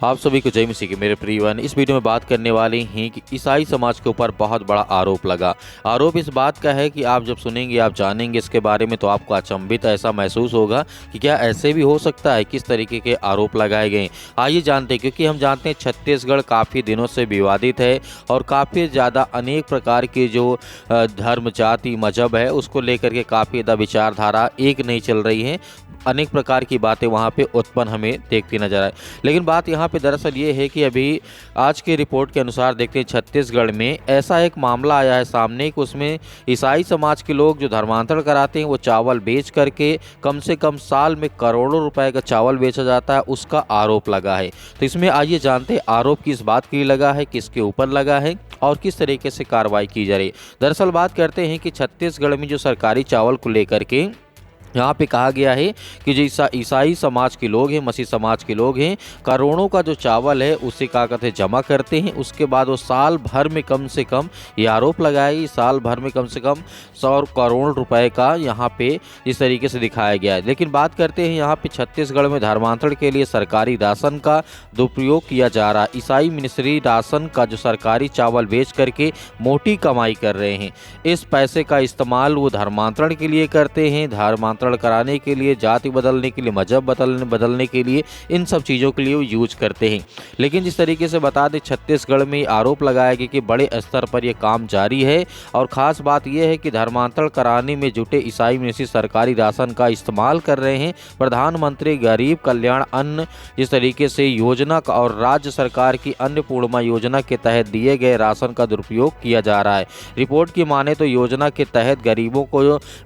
आप सभी को जय मसीह की मेरे प्रिय बहन। इस वीडियो में बात करने वाले हैं कि ईसाई समाज के ऊपर बहुत बड़ा आरोप लगा। आरोप इस बात का है कि आप जब सुनेंगे, आप जानेंगे इसके बारे में, तो आपको अचंभित ऐसा महसूस होगा कि क्या ऐसे भी हो सकता है। किस तरीके के आरोप लगाए गए, आइए जानते हैं। क्योंकि हम जानते हैं छत्तीसगढ़ काफ़ी दिनों से विवादित है और काफ़ी ज़्यादा अनेक प्रकार के जो धर्म, जाति, मजहब है उसको लेकर के काफ़ी ज़्यादा विचारधारा एक नहीं चल रही है। अनेक प्रकार की बातें वहाँ पे उत्पन्न हमें देखती नजर आए। लेकिन बात यहाँ पे दरअसल ये है कि अभी आज की रिपोर्ट के अनुसार देखते हैं छत्तीसगढ़ में ऐसा एक मामला आया है सामने कि उसमें ईसाई समाज के लोग जो धर्मांतरण कराते हैं वो चावल बेच करके कम से कम साल में करोड़ों रुपए का चावल बेचा जाता है, उसका आरोप लगा है। तो इसमें आइए जानते हैं आरोप किस बात के लिए लगा है, किसके ऊपर लगा है और किस तरीके से कार्रवाई की जा रही है। दरअसल बात करते हैं कि छत्तीसगढ़ में जो सरकारी चावल को लेकर के यहाँ पे कहा गया है कि जो ईसाई समाज के लोग हैं, मसीह समाज के लोग हैं, करोड़ों का जो चावल है उसे क्या कहते हैं जमा करते हैं। उसके बाद वो साल भर में कम से कम, ये आरोप लगाया, साल भर में कम से कम 100 करोड़ रुपए का यहाँ पे इस तरीके से दिखाया गया है। लेकिन बात करते हैं यहाँ पे छत्तीसगढ़ में धर्मांतरण के लिए सरकारी राशन का दुरुपयोग किया जा रहा है। ईसाई मिनिस्ट्री राशन का जो सरकारी चावल बेच करके मोटी कमाई कर रहे हैं। इस पैसे का इस्तेमाल वो धर्मांतरण के लिए करते हैं, धर्मांतरण कराने के लिए, जाति बदलने के लिए, मजहब बदलने के लिए, इन सब चीज़ों के लिए वो यूज करते हैं। लेकिन जिस तरीके से बता दें, छत्तीसगढ़ में आरोप लगाया गया कि बड़े स्तर पर यह काम जारी है और ख़ास बात यह है कि धर्मांतरण कराने में जुटे ईसाई मिनिस्ट्री सरकारी राशन का इस्तेमाल कर रहे हैं। प्रधानमंत्री गरीब कल्याण अन्न जिस तरीके से योजना का और राज्य सरकार की अन्नपूर्णा योजना के तहत दिए गए राशन का दुरुपयोग किया जा रहा है। रिपोर्ट की माने तो योजना के तहत गरीबों को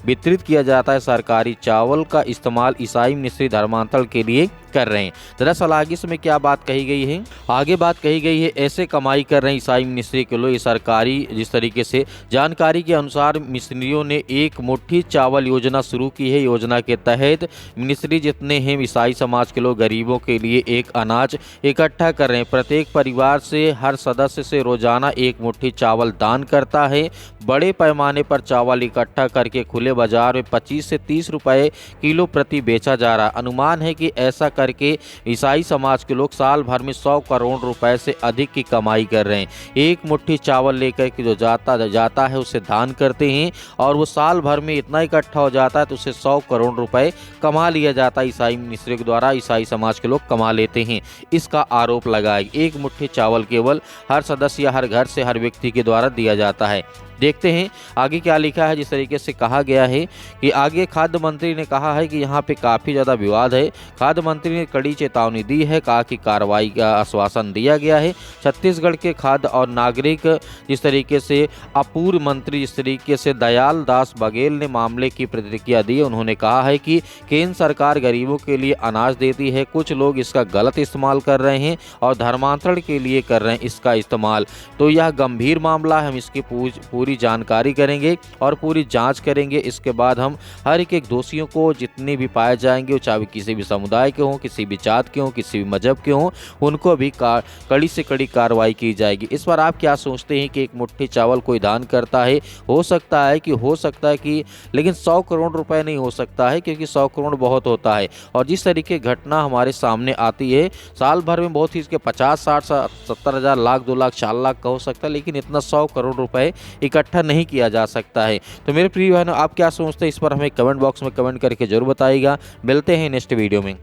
वितरित किया जाता है सरकारी चावल का इस्तेमाल ईसाई मिनिस्ट्री धर्मांतरण के लिए कर रहे हैं। दरअसल आगे इसमें क्या बात कही गई है, आगे बात कही गई है ऐसे कमाई कर रहे हैं ईसाई मिनिस्ट्री के लोग। सरकारी जिस तरीके से जानकारी के अनुसार मिशनरियों ने एक मुट्ठी चावल योजना शुरू की है। योजना के तहत मिनिस्ट्री जितने हैं ईसाई समाज के लोग गरीबों के लिए एक अनाज इकट्ठा कर रहे हैं। प्रत्येक परिवार से, हर सदस्य से रोजाना एक मुट्ठी चावल दान करता है। बड़े पैमाने पर चावल इकट्ठा करके खुले बाजार में 25 से 30 रुपए किलो प्रति बेचा जा रहा है। अनुमान है कि ऐसा करके ईसाई समाज के लोग साल भर में 100 करोड़ रुपए से अधिक की कमाई कर रहे हैं। एक मुट्ठी चावल लेकर के जो जाता है उसे दान करते हैं और वो साल भर में इतना इकट्ठा हो जाता है तो उसे 100 करोड़ रुपए कमा लिया जाता है। ईसाई मिनिस्ट्री के द्वारा ईसाई समाज के लोग कमा लेते हैं, इसका आरोप लगाया। एक मुट्ठी चावल केवल हर सदस्य या हर घर से, हर व्यक्ति के द्वारा दिया जाता है। देखते हैं आगे क्या लिखा है। जिस तरीके से कहा गया है कि आगे खाद्य मंत्री ने कहा है कि यहाँ पे काफ़ी ज़्यादा विवाद है। खाद्य मंत्री ने कड़ी चेतावनी दी है, कहा कि कार्रवाई का आश्वासन दिया गया है। छत्तीसगढ़ के खाद्य और नागरिक जिस तरीके से अपूर्व मंत्री जिस तरीके से दयाल दास बघेल ने मामले की प्रतिक्रिया दी। उन्होंने कहा है कि केंद्र सरकार गरीबों के लिए अनाज देती है, कुछ लोग इसका गलत इस्तेमाल कर रहे हैं और धर्मांतरण के लिए कर रहे हैं इसका इस्तेमाल। तो यह गंभीर मामला है, हम इसकी पूरी जानकारी करेंगे और पूरी जांच करेंगे। इसके बाद हम हर एक दोषियों को, जितने भी पाए जाएंगे, वो चाहे किसी भी समुदाय के हों, किसी भी जात के हों, किसी भी मजहब के हों, उनको भी कड़ी से कड़ी कार्रवाई की जाएगी। इस पर आप क्या सोचते हैं कि एक मुट्ठी चावल कोई दान करता है, हो सकता है कि लेकिन 100 करोड़ रुपए नहीं हो सकता है, क्योंकि 100 करोड़ बहुत होता है। और जिस तरीके घटना हमारे सामने आती है साल भर में, बहुत ही इसके 50, 60, 70 हज़ार, लाख, 2 लाख, 4 लाख का हो सकता है, लेकिन इतना 100 करोड़ रुपए इकट्ठा नहीं किया जा सकता है। तो मेरे प्रिय बहनों, आप क्या सोचते हैं इस पर हमें कमेंट बॉक्स में कमेंट करके जरूर बताइएगा। मिलते हैं नेक्स्ट वीडियो में।